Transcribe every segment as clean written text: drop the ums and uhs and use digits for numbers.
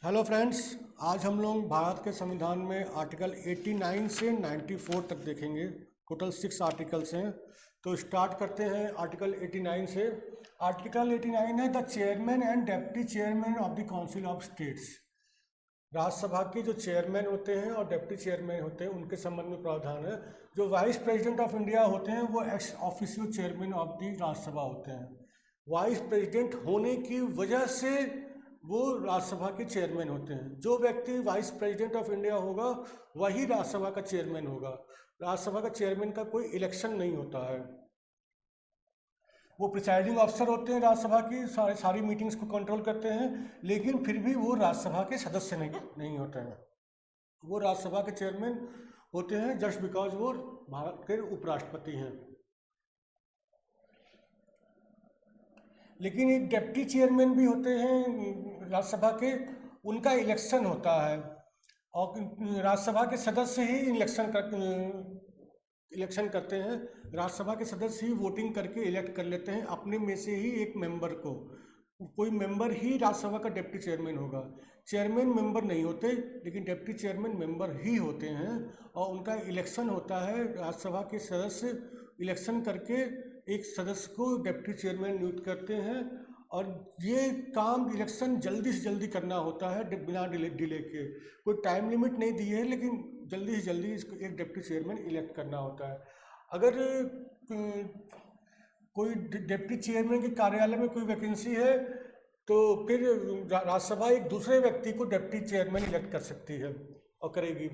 Hello friends. आज हम लोग भारत के संविधान में आर्टिकल 89 से 94 तक देखेंगे। टोटल 6 आर्टिकल्स हैं। तो स्टार्ट करते हैं आर्टिकल 89 से। आर्टिकल 89 है the chairman and deputy chairman of the council of states. Rajya Sabha के जो चेयरमैन होते हैं और डिप्टी चेयरमैन होते हैं उनके संबंध में प्रावधान है। जो वाइस प्रेसिडेंट ऑफ इंडिया होते हैं वो x official chairman of the Rajya Sabha होते हैं। वाइस प्रेसिडेंट होने की वजह से वो राज्यसभा के चेयरमैन होते हैं। जो व्यक्ति वाइस प्रेसिडेंट ऑफ इंडिया होगा वही राज्यसभा का चेयरमैन होगा। राज्यसभा का चेयरमैन का कोई इलेक्शन नहीं होता है। वो प्रिसाइडिंग अफसर होते हैं राज्यसभा की, सारी मीटिंग्स को कंट्रोल करते हैं, लेकिन फिर भी वो राज्यसभा के सदस्य नहीं होते हैं। वो राज्यसभा के चेयरमैन होते हैं जस्ट बिकॉज वो भारत के उपराष्ट्रपति हैं। लेकिन एक डिप्टी चेयरमैन भी होते हैं राज्यसभा के, उनका इलेक्शन होता है और राज्यसभा के सदस्य ही इलेक्शन करते हैं। राज्यसभा के सदस्य ही वोटिंग करके इलेक्ट कर लेते हैं अपने में से ही एक मेंबर को। कोई मेंबर ही राज्यसभा का डिप्टी चेयरमैन होगा। चेयरमैन मेंबर नहीं होते, लेकिन डिप्टी चेयरमैन मेंबर ही होते हैं और उनका इलेक्शन होता है। राज्यसभा के सदस्य इलेक्शन करके एक सदस्य को डिप्टी चेयरमैन नियुक्त करते हैं और ये काम इलेक्शन जल्दी से जल्दी करना होता है बिना डिले के। कोई टाइम लिमिट नहीं दी है, लेकिन जल्दी से जल्दी इसको एक डिप्टी चेयरमैन इलेक्ट करना होता है। अगर कोई डिप्टी चेयरमैन के कार्यालय में कोई वैकेंसी है तो फिर राज्यसभा एक दूसरे व्यक्ति को डिप्टी चेयरमैन इलेक्ट कर सकती है और करेगी।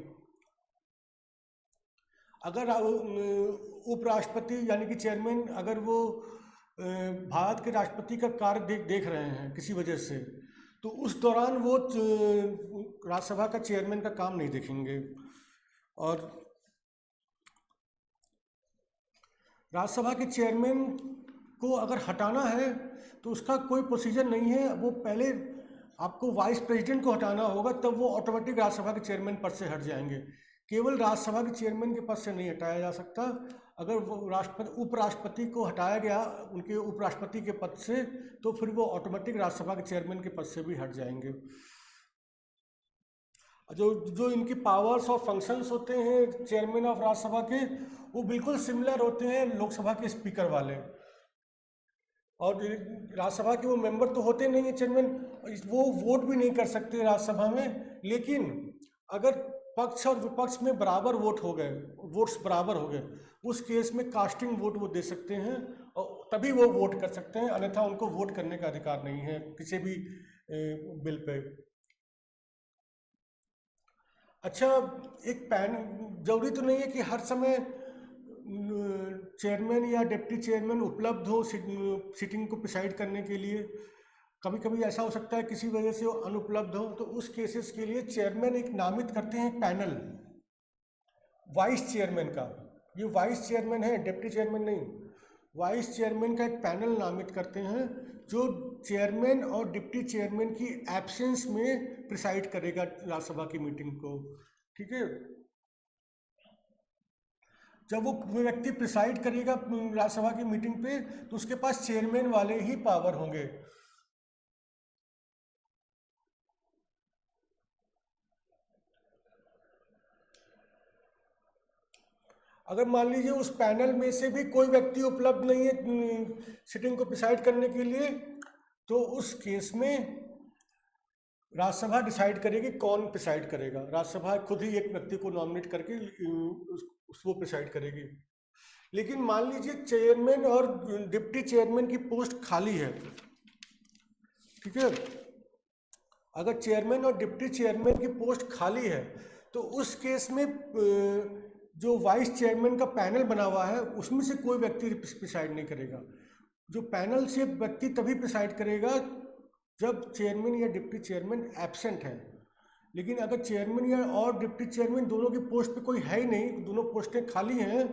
अगर उपराष्ट्रपति यानी कि चेयरमैन अगर वो भारत के राष्ट्रपति का कार्य देख रहे हैं किसी वजह से, तो उस दौरान वो राज्यसभा का चेयरमैन का काम नहीं देखेंगे। और राज्यसभा के चेयरमैन को अगर हटाना है तो उसका कोई प्रोसीजर नहीं है। वो पहले आपको वाइस प्रेसिडेंट को हटाना होगा, तब वो ऑटोमेटिक राज्यसभा के चेयरमैन पद से हट जाएंगे। केवल राज्यसभा के चेयरमैन के पद से नहीं हटाया जा सकता। अगर वो उपराष्ट्रपति को हटाया गया उनके उपराष्ट्रपति के पद से, तो फिर वो ऑटोमेटिक राज्यसभा के चेयरमैन के पद से भी हट जाएंगे। जो जो इनकी पावर्स और फंक्शंस होते हैं चेयरमैन ऑफ राज्यसभा के, वो बिल्कुल सिमिलर होते हैं लोकसभा के स्पीकर वाले। और राज्यसभा के वो मेंबर तो होते नहीं है चेयरमैन, वो वोट भी नहीं कर सकते राज्यसभा में। लेकिन अगर पक्ष और विपक्ष में बराबर वोट्स बराबर हो गए, उस केस में कास्टिंग वोट वो दे सकते हैं और तभी वो वोट कर सकते हैं, अन्यथा उनको वोट करने का अधिकार नहीं है किसी भी बिल पे। अच्छा, एक पैन जरूरी तो नहीं है कि हर समय चेयरमैन या डिप्टी चेयरमैन उपलब्ध हो सिटिंग को प्रिसाइड करने के लिए। कभी कभी ऐसा हो सकता है किसी वजह से वो अनुपलब्ध हो, तो उस केसेस के लिए चेयरमैन एक नामित करते हैं पैनल वाइस चेयरमैन का। ये वाइस चेयरमैन है, डिप्टी चेयरमैन नहीं। वाइस चेयरमैन का एक पैनल नामित करते हैं जो चेयरमैन और डिप्टी चेयरमैन की एब्सेंस में प्रिसाइड करेगा राज्यसभा की मीटिंग को। ठीक है। जब वो व्यक्ति प्रिसाइड करेगा राज्यसभा की मीटिंग पे, तो उसके पास चेयरमैन वाले ही पावर होंगे। अगर मान लीजिए उस पैनल में से भी कोई व्यक्ति उपलब्ध नहीं है सिटिंग को प्रिसाइड करने के लिए, तो उस केस में राज्यसभा डिसाइड करेगी कौन प्रिसाइड करेगा। राज्यसभा खुद ही एक व्यक्ति को नॉमिनेट करके उसको प्रिसाइड करेगी। लेकिन मान लीजिए चेयरमैन और डिप्टी चेयरमैन की पोस्ट खाली है। ठीक है। अगर चेयरमैन और डिप्टी चेयरमैन की पोस्ट खाली है तो उस केस में जो वाइस चेयरमैन का पैनल बना हुआ है उसमें से कोई व्यक्ति प्रिसाइड नहीं करेगा। जो पैनल से व्यक्ति तभी प्रिसाइड करेगा जब चेयरमैन या डिप्टी चेयरमैन एब्सेंट है। लेकिन अगर चेयरमैन या और डिप्टी चेयरमैन दोनों की पोस्ट पे कोई है ही नहीं, दोनों पोस्टें खाली हैं,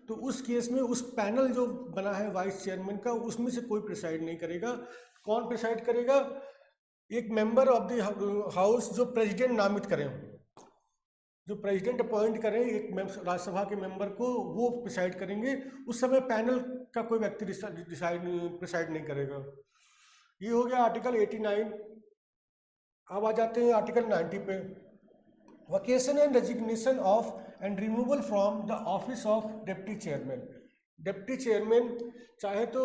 तो उस केस में उस पैनल जो बना है वाइस चेयरमैन का, उसमें से कोई प्रिसाइड नहीं करेगा। कौन प्रिसाइड करेगा? एक मेंबर ऑफ द हाउस जो प्रेसिडेंट नामित करें, जो प्रेसिडेंट अपॉइंट करें एक राज्यसभा के मेंबर को, वो प्रिसाइड करेंगे। उस समय पैनल का कोई व्यक्ति प्रिसाइड नहीं करेगा। ये हो गया आर्टिकल 89। अब आ जाते हैं आर्टिकल 90 पे। Vacation and resignation of and removal from the office of deputy chairman. Deputy chairman चाहे तो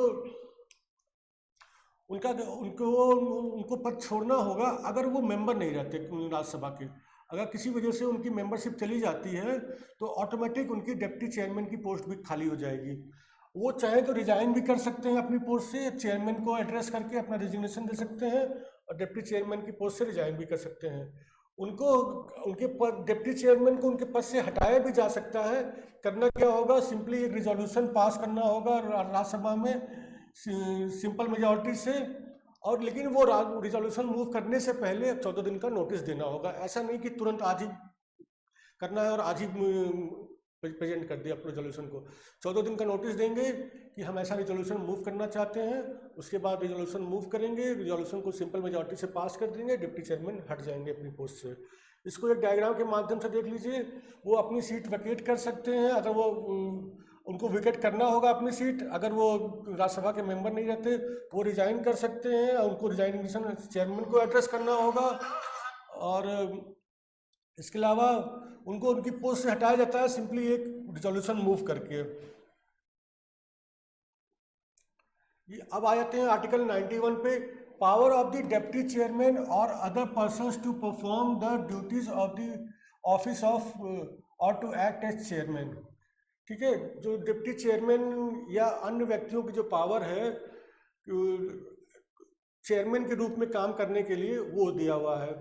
उनको पद छोड़ना होगा अगर वो मेंबर नहीं रहते राज्यसभा के। अगर किसी वजह से उनकी मेंबरशिप चली जाती है तो ऑटोमेटिक उनकी डिप्टी चेयरमैन की पोस्ट भी खाली हो जाएगी। वो चाहे तो रिजाइन भी कर सकते हैं अपनी पोस्ट से, चेयरमैन को एड्रेस करके अपना रिजिग्नेशन दे सकते हैं, और डिप्टी चेयरमैन की पोस्ट से रिजाइन भी कर सकते हैं। उनको उनके पद, डिप्टी चेयरमैन को उनके पद से हटाया भी जा सकता है। करना क्या होगा, सिंपली एक रिजोल्यूशन पास करना होगा राज्यसभा में सिंपल मेजॉरिटी से, और लेकिन वो रिजोल्यूशन मूव करने से पहले 14 दिन का नोटिस देना होगा। ऐसा नहीं कि तुरंत आज ही करना है और आज ही प्रेजेंट कर दिया अपने रिजोल्यूशन को। 14 दिन का नोटिस देंगे कि हम ऐसा रिजोल्यूशन मूव करना चाहते हैं, उसके बाद रिजोल्यूशन मूव करेंगे, रिजोल्यूशन को सिंपल मेजॉरिटी से पास कर देंगे, डिप्टी चेयरमैन हट जाएंगे अपनी पोस्ट से। इसको एक डायग्राम के माध्यम से देख लीजिए। वो अपनी सीट वैकेट कर सकते हैं अगर वो उनको विकेट करना होगा अपनी सीट, अगर वो राज्यसभा के मेंबर नहीं रहते वो रिजाइन कर सकते हैं, उनको रिजाइनेशन चेयरमैन को एड्रेस करना होगा। और इसके अलावा उनको उनकी पोस्ट से हटाया जाता है सिंपली एक रिजोल्यूशन मूव करके। अब आ जाते हैं आर्टिकल 91 पे। Power of the deputy chairman और other persons to perform the duties of the office of or to act as chairman. ठीक है, जो डिप्टी चेयरमैन या अन्य व्यक्तियों की जो पावर है चेयरमैन के रूप में काम करने के लिए वो दिया हुआ है।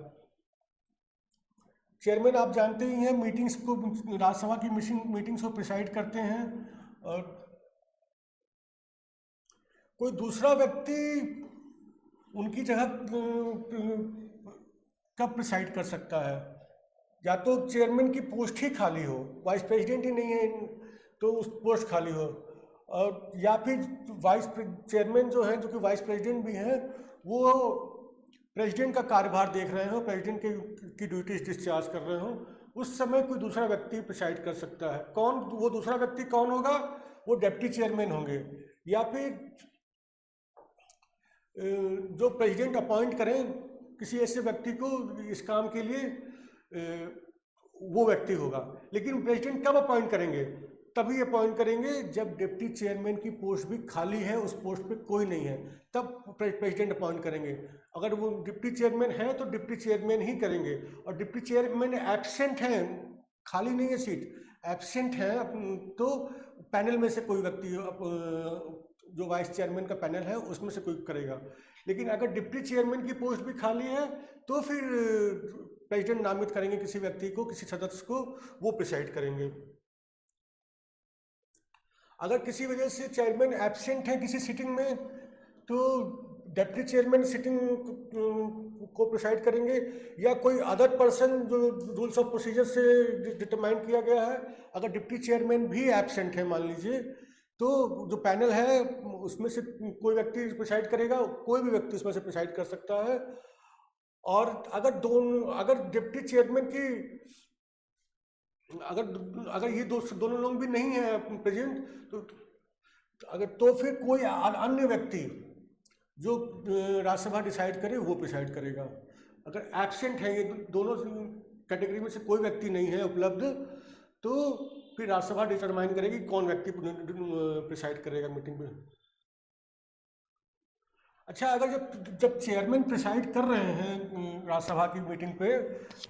चेयरमैन आप जानते ही हैं मीटिंग्स को, राज्यसभा की मीटिंग्स को प्रिसाइड करते हैं, और कोई दूसरा व्यक्ति उनकी जगह कब प्रिसाइड कर सकता है। या तो चेयरमैन की पोस्ट ही खाली हो, वाइस प्रेसिडेंट ही नहीं है तो उस पोस्ट खाली हो, और या फिर वाइस चेयरमैन जो है, जो कि वाइस प्रेसिडेंट भी हैं, वो प्रेसिडेंट का कार्यभार देख रहे हो, प्रेसिडेंट की ड्यूटीज डिस्चार्ज कर रहे हो, उस समय कोई दूसरा व्यक्ति प्रिसाइड कर सकता है। कौन वो दूसरा व्यक्ति कौन होगा, वो डिप्टी चेयरमैन होंगे, या फिर जो प्रेसिडेंट अपॉइंट करें किसी ऐसे व्यक्ति को इस काम के लिए, वो व्यक्ति होगा। लेकिन प्रेसिडेंट कब अपॉइंट करेंगे, तभी अपॉइंट करेंगे जब डिप्टी चेयरमैन की पोस्ट भी खाली है, उस पोस्ट पे कोई नहीं है, तब प्रेसिडेंट अपॉइंट करेंगे। अगर वो डिप्टी चेयरमैन है तो डिप्टी चेयरमैन ही करेंगे, और डिप्टी चेयरमैन एब्सेंट है, खाली नहीं है सीट, एब्सेंट है, तो पैनल में से कोई व्यक्ति, जो वाइस चेयरमैन का पैनल है उसमें से कोई करेगा। लेकिन अगर डिप्टी चेयरमैन की पोस्ट भी खाली है तो फिर प्रेसिडेंट नामित करेंगे किसी व्यक्ति को, किसी सदस्य को, वो प्रिसाइड करेंगे। अगर किसी वजह से चेयरमैन एब्सेंट है किसी सिटिंग में तो डिप्टी चेयरमैन सिटिंग को प्रिसाइड करेंगे, या कोई अदर पर्सन जो रूल्स ऑफ प्रोसीजर से डिटरमाइन किया गया है। अगर डिप्टी चेयरमैन भी एब्सेंट है मान लीजिए, तो जो पैनल है उसमें से कोई व्यक्ति प्रिसाइड करेगा, कोई भी व्यक्ति उसमें से प्रिसाइड कर सकता है। और अगर डिप्टी चेयरमैन की अगर ये दोनों लोग भी नहीं है प्रेजेंट, तो फिर कोई अन्य व्यक्ति जो राज्यसभा डिसाइड करे वो प्रिसाइड करेगा। अगर एब्सेंट है ये दोनों कैटेगरी में से कोई व्यक्ति नहीं है उपलब्ध, तो फिर राज्यसभा डिटरमाइन करेगी कौन व्यक्ति प्रिसाइड करेगा मीटिंग में। अच्छा, अगर जब चेयरमैन प्रिसाइड कर रहे हैं राज्यसभा की मीटिंग पे,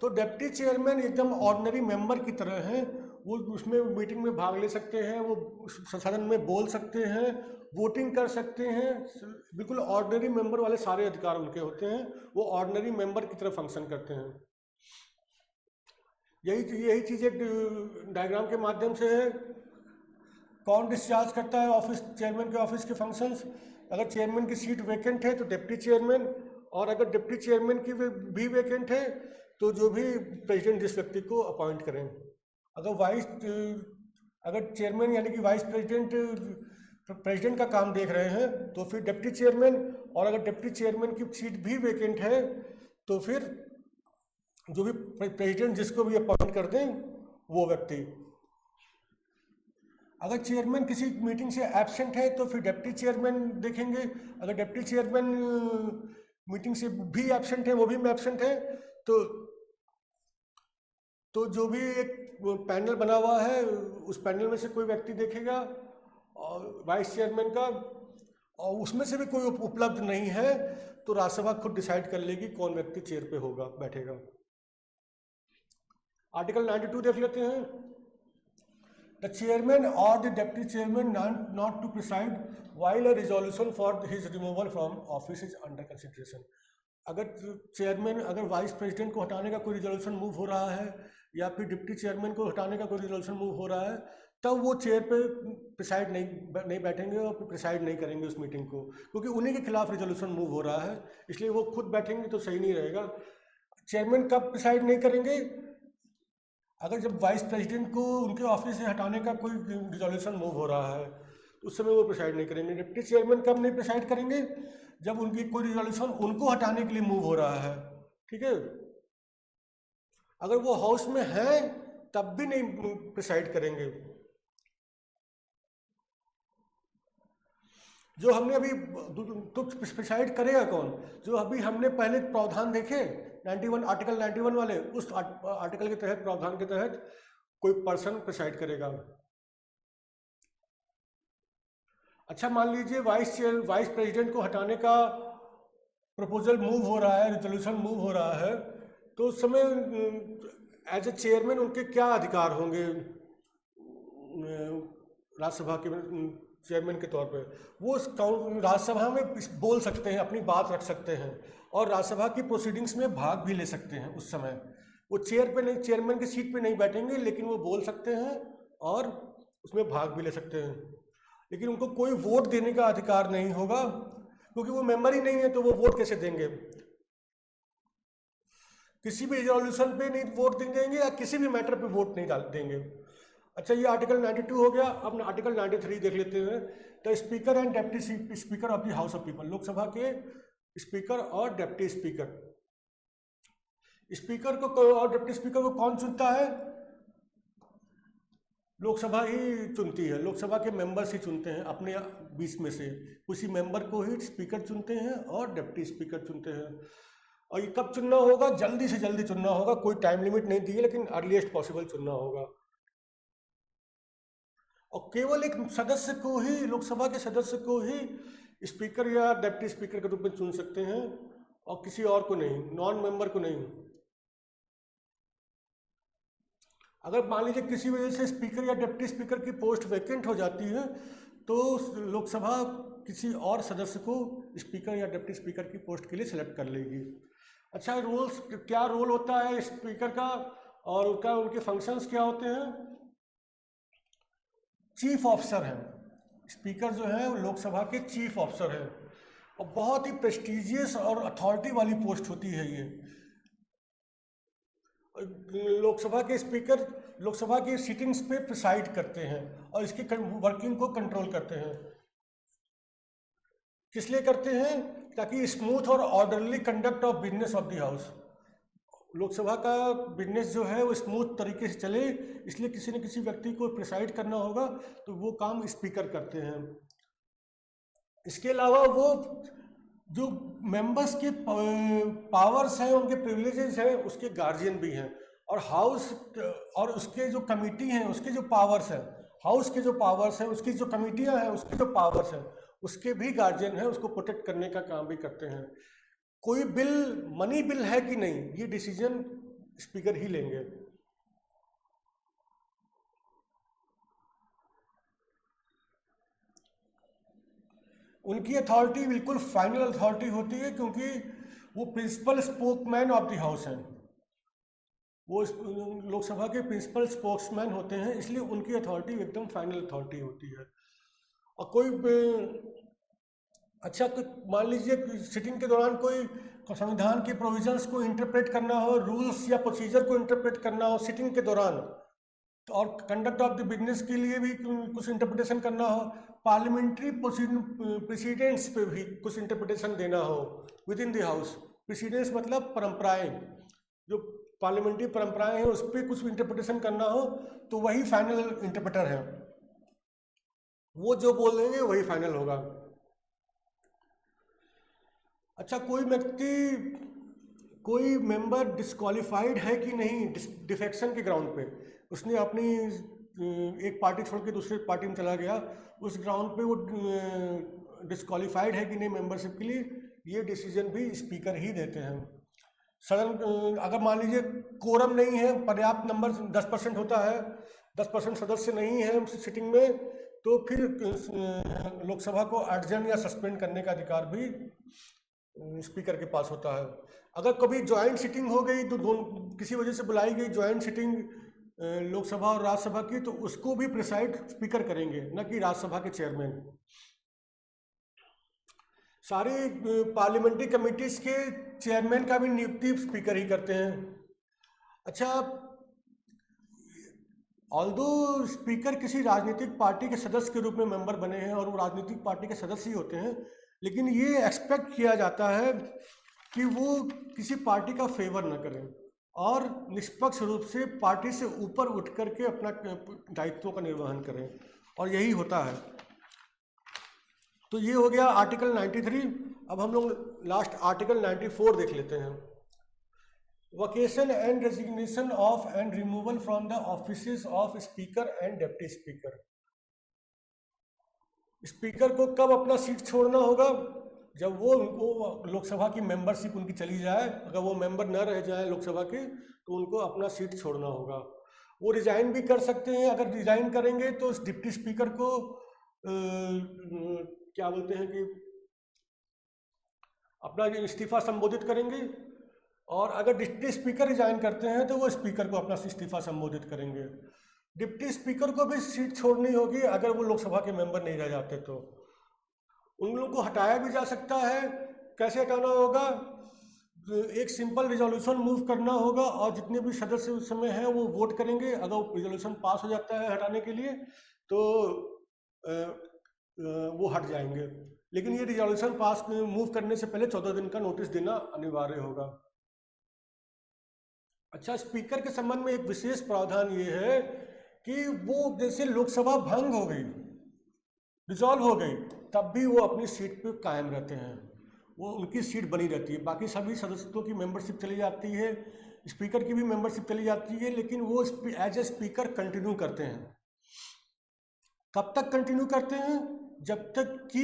तो डिप्टी चेयरमैन एकदम ऑर्डिनरी मेंबर की तरह हैं, वो उसमें मीटिंग में भाग ले सकते हैं, वो सदन में बोल सकते हैं, वोटिंग कर सकते हैं, बिल्कुल ऑर्डिनरी मेंबर वाले सारे अधिकार उनके होते हैं, वो ऑर्डिनरी मेंबर की तरह फंक्शन करते हैं। यही चीज़ एक डायग्राम के माध्यम से है। कौन डिस्चार्ज करता है ऑफिस, चेयरमैन के ऑफिस के फंक्शंस। अगर चेयरमैन की सीट वैकेंट है तो डिप्टी चेयरमैन, और अगर डिप्टी चेयरमैन की भी वैकेंट है तो जो भी प्रेसिडेंट जिस व्यक्ति को अपॉइंट करें। अगर चेयरमैन यानी कि वाइस प्रेसिडेंट का काम देख रहे हैं तो फिर डिप्टी चेयरमैन, और अगर डिप्टी चेयरमैन की सीट भी वैकेंट है तो फिर जो भी प्रेसिडेंट जिसको भी अपॉइंट कर दें वो व्यक्ति। अगर चेयरमैन किसी मीटिंग से एब्सेंट है तो फिर डिप्टी चेयरमैन देखेंगे। अगर डिप्टी चेयरमैन मीटिंग से भी एब्सेंट है, वो भी एब्सेंट है, तो जो भी एक पैनल बना हुआ है उस पैनल में से कोई व्यक्ति देखेगा और वाइस चेयरमैन का, और उसमें से भी कोई उपलब्ध नहीं है तो राज्यसभा खुद डिसाइड कर लेगी कौन व्यक्ति चेयर पे होगा, बैठेगा। आर्टिकल 92 देख लेते हैं। द चेयरमैन और the deputy chairman not to preside while a resolution for his removal from office is under consideration। अगर चेयरमैन, अगर वाइस प्रेसिडेंट को हटाने का कोई रिजोल्यूशन मूव हो रहा है या फिर डिप्टी चेयरमैन को हटाने का कोई रिजोल्यूशन मूव हो रहा है, तब वो चेयर पे प्रिसाइड नहीं बैठेंगे और प्रिसाइड नहीं करेंगे उस मीटिंग को, क्योंकि उन्हीं के खिलाफ रिजोल्यूशन मूव हो रहा है, इसलिए वो खुद बैठेंगे तो सही नहीं रहेगा। चेयरमैन कब प्रिसाइड नहीं करेंगे? अगर जब वाइस प्रेसिडेंट को उनके ऑफिस से हटाने का कोई रिजोल्यूशन मूव हो रहा है तो उस समय वो प्रिसाइड नहीं करेंगे। डिप्टी चेयरमैन कब नहीं प्रिसाइड करेंगे? जब उनकी कोई रिजोल्यूशन उनको हटाने के लिए मूव हो रहा है, ठीक है। अगर वो हाउस में है तब भी नहीं प्रिसाइड करेंगे। जो हमने अभी, तो प्रिसाइड करेगा कौन? जो अभी हमने पहले प्रावधान देखे 91, आर्टिकल 91 वाले, उस आर्टिकल के तहत, प्रावधान के तहत कोई पर्सन प्रिसाइड करेगा। अच्छा, मान लीजिए वाइस प्रेसिडेंट को हटाने का प्रपोजल मूव हो रहा है, रिजोल्यूशन मूव हो रहा है, तो उस समय एज ए चेयरमैन उनके क्या अधिकार होंगे राज्यसभा के चेयरमैन के तौर पे? वो राज्यसभा में बोल सकते हैं, अपनी बात रख सकते हैं और राज्यसभा की प्रोसीडिंग्स में भाग भी ले सकते हैं। उस समय वो चेयर पे नहीं, चेयरमैन की सीट पे नहीं बैठेंगे, लेकिन वो बोल सकते हैं और उसमें भाग भी ले सकते हैं। लेकिन उनको कोई वोट देने का अधिकार नहीं होगा, क्योंकि वो मेंबर ही नहीं है, तो वो वोट कैसे देंगे? किसी भी रिजोल्यूशन पे नहीं वोट देंगे या किसी भी मैटर पे वोट नहीं डाल देंगे। अच्छा, ये आर्टिकल 92 हो गया। अब आर्टिकल 93 देख लेते हैं। The speaker and deputy speaker of the house of people. Lok Sabha के स्पीकर और डेप्टी स्पीकर, स्पीकर को और डिप्टी स्पीकर को कौन चुनता है? लोकसभा ही चुनती है। लोकसभा के मेंबर्स ही चुनते हैं अपने बीच में से, उसी मेंबर को ही स्पीकर चुनते हैं और डिप्टी स्पीकर चुनते हैं। और ये कब चुनना होगा? जल्दी से जल्दी चुनना होगा, कोई टाइम लिमिट नहीं दी है, लेकिन अर्लीस्ट पॉसिबल चुनना होगा। और केवल एक सदस्य को ही, लोकसभा के सदस्य को ही स्पीकर या डिप्टी स्पीकर के रूप में चुन सकते हैं और किसी और को नहीं, नॉन मेंबर को नहीं। अगर मान लीजिए किसी वजह से स्पीकर या डिप्टी स्पीकर की पोस्ट वैकेंट हो जाती है तो लोकसभा किसी और सदस्य को स्पीकर या डिप्टी स्पीकर की पोस्ट के लिए सिलेक्ट कर लेगी। अच्छा, रोल्स, क्या रोल होता है स्पीकर का और उनके फंक्शंस क्या होते हैं? चीफ ऑफिसर हैं स्पीकर, जो है लोकसभा के चीफ ऑफिसर हैं और बहुत ही प्रेस्टिजियस और अथॉरिटी वाली पोस्ट होती है ये। लोकसभा के स्पीकर लोकसभा की सीटिंग्स पे प्रिसाइड करते हैं और इसकी वर्किंग को कंट्रोल करते हैं। किस लिए करते हैं? ताकि स्मूथ और orderly conduct of business of the house, Lok Sabha का बिजनेस जो है वो स्मूथ तरीके से चले, इसलिए किसी न किसी व्यक्ति को प्रिसाइड करना होगा, तो वो काम स्पीकर करते हैं। इसके अलावा वो जो मेंबर्स के पावर्स हैं, उनके प्रिविलेजेस हैं, उसके गार्जियन भी हैं। और हाउस और उसके जो कमिटी हैं उसके जो पावर्स हैं, हाउस के जो पावर्स हैं, उसकी जो कमिटियां हैं उसके जो पावर्स हैं, उसके भी गार्जियन हैं, उसको प्रोटेक्ट करने का काम भी करते हैं। कोई बिल, मनी बिल है कि नहीं, ये डिसीजन स्पीकर ही लेंगे। उनकी अथॉरिटी बिल्कुल फाइनल अथॉरिटी होती है, क्योंकि वो principal spokesman of the house हैं, वो लोकसभा के प्रिंसिपल स्पोक्समैन होते हैं, इसलिए उनकी अथॉरिटी एकदम फाइनल अथॉरिटी होती है। और कोई अच्छा, मान लीजिए सिटिंग के दौरान कोई संविधान के प्रोविजंस को इंटरप्रेट करना हो, रूल्स या प्रोसीजर को इंटरप्रेट करना हो सिटिंग के दौरान, तो और कंडक्ट ऑफ द बिजनेस के लिए भी कुछ इंटरप्रिटेशन करना हो, पार्लियामेंट्री प्रेसिडेंट्स पे भी कुछ इंटरप्रिटेशन देना हो within the house. Precedents मतलब परंपराएं, जो पार्लियामेंट्री परंपराएं हैं उस पर कुछ इंटरप्रिटेशन करना हो तो वही फाइनल इंटरप्रेटर है, वो जो बोल देंगे वही फाइनल होगा। अच्छा, कोई मेंबर डिस्क्वालिफाइड है कि नहीं डिफेक्शन के ग्राउंड पे, उसने अपनी एक पार्टी छोड़ के दूसरे पार्टी में चला गया, उस ग्राउंड पे वो डिस्क्वालिफाइड है कि नहीं मेंबरशिप के लिए, ये डिसीजन भी स्पीकर ही देते हैं। सदन अगर मान लीजिए कोरम नहीं है, पर्याप्त नंबर 10% होता है, 10% सदस्य नहीं है सिटिंग में, तो फिर लोकसभा को अडजर्न या सस्पेंड करने का अधिकार भी स्पीकर के पास होता है। अगर कभी ज्वाइंट सिटिंग हो गई तो किसी वजह से बुलाई गई ज्वाइंट सिटिंग लोकसभा और राज्यसभा की, तो उसको भी प्रिसाइड स्पीकर करेंगे, न कि राज्यसभा के चेयरमैन। सारी पार्लियामेंट्री कमिटीज के चेयरमैन का भी नियुक्ति स्पीकर ही करते हैं। अच्छा, ऑल्दो स्पीकर किसी राजनीतिक पार्टी के सदस्य के रूप में मेंबर बने हैं और वो राजनीतिक पार्टी के सदस्य ही होते हैं, लेकिन ये एक्सपेक्ट किया जाता है कि वो किसी पार्टी का फेवर न करें और निष्पक्ष रूप से पार्टी से ऊपर उठ करके अपना दायित्वों का निर्वहन करें, और यही होता है। तो ये हो गया आर्टिकल 93। अब हम लोग लास्ट आर्टिकल 94 देख लेते हैं। Vacation and resignation of and removal from the offices of speaker and deputy speaker. Speaker को कब अपना सीट छोड़ना होगा? जब वो उनको लोकसभा की मेंबरशिप उनकी चली जाए, अगर वो मेंबर न रह जाए लोकसभा के, तो उनको अपना सीट छोड़ना होगा। वो रिजाइन भी कर सकते हैं। अगर रिजाइन करेंगे तो उस डिप्टी स्पीकर को क्या बोलते हैं कि अपना इस्तीफा संबोधित करेंगे, और अगर डिप्टी स्पीकर रिजाइन करते हैं तो वो स्पीकर को अपना इस्तीफा संबोधित करेंगे। डिप्टी स्पीकर को भी सीट छोड़नी होगी अगर वो लोकसभा के मेंबर नहीं रह जाते तो। उन लोगों को हटाया भी जा सकता है। कैसे हटाना होगा? एक सिंपल रिजोल्यूशन मूव करना होगा और जितने भी सदस्य उस समय हैं वो वोट करेंगे। अगर वो रिजोल्यूशन पास हो जाता है हटाने के लिए तो वो हट जाएंगे, लेकिन ये रिजोल्यूशन पास मूव करने से पहले 14 दिन का नोटिस देना अनिवार्य होगा। अच्छा, स्पीकर के संबंध में एक विशेष प्रावधान ये है कि वो जैसे लोकसभा भंग हो गई, डिसॉल्व हो गई, तब भी वो अपनी सीट पे कायम रहते हैं, वो उनकी सीट बनी रहती है। बाकी सभी सदस्यों की मेंबरशिप चली जाती है, स्पीकर की भी मेंबरशिप चली जाती है, लेकिन वो एज ए स्पीकर कंटिन्यू करते हैं। कब तक कंटिन्यू करते हैं? जब तक कि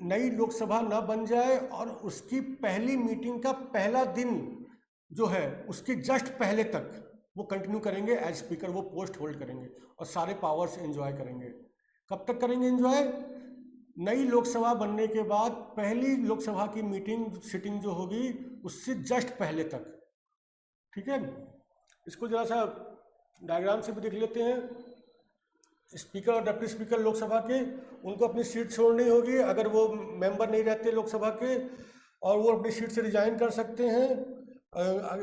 नई लोकसभा न बन जाए और उसकी पहली मीटिंग का पहला दिन जो है उसके जस्ट पहले तक वो कंटिन्यू करेंगे एज स्पीकर, वो पोस्ट होल्ड करेंगे और सारे पावर्स एंजॉय करेंगे। कब तक करेंगे एंजॉय? नई लोकसभा बनने के बाद पहली लोकसभा की मीटिंग सिटिंग जो होगी उससे जस्ट पहले तक। ठीक है, इसको जरा सा डायग्राम से भी देख लेते हैं। स्पीकर और डिप्टी स्पीकर लोकसभा के, उनको अपनी सीट छोड़नी होगी अगर वो मेंबर नहीं रहते लोकसभा के, और वो अपनी सीट से रिजाइन कर सकते हैं।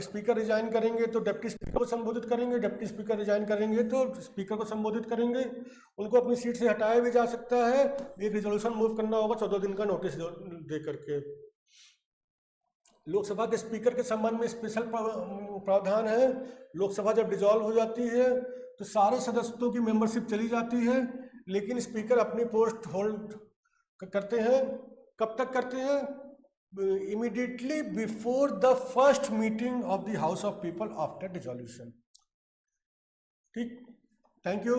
स्पीकर रिजाइन करेंगे तो डिप्टी स्पीकर को संबोधित करेंगे, डिप्टी स्पीकर रिजाइन करेंगे तो स्पीकर को संबोधित करेंगे। उनको अपनी सीट से हटाया भी जा सकता है। एक रिजोल्यूशन मूव करना होगा 14 दिन का नोटिस दे करके। लोकसभा के स्पीकर के संबंध में स्पेशल प्रावधान है। लोकसभा जब डिसॉल्व हो जाती है तो सारे सदस्यों की मेंबरशिप चली जाती है, लेकिन स्पीकर अपनी पोस्ट होल्ड करते हैं। कब तक करते हैं? Immediately before the first meeting of the House of People after dissolution. ठीक, थैंक यू।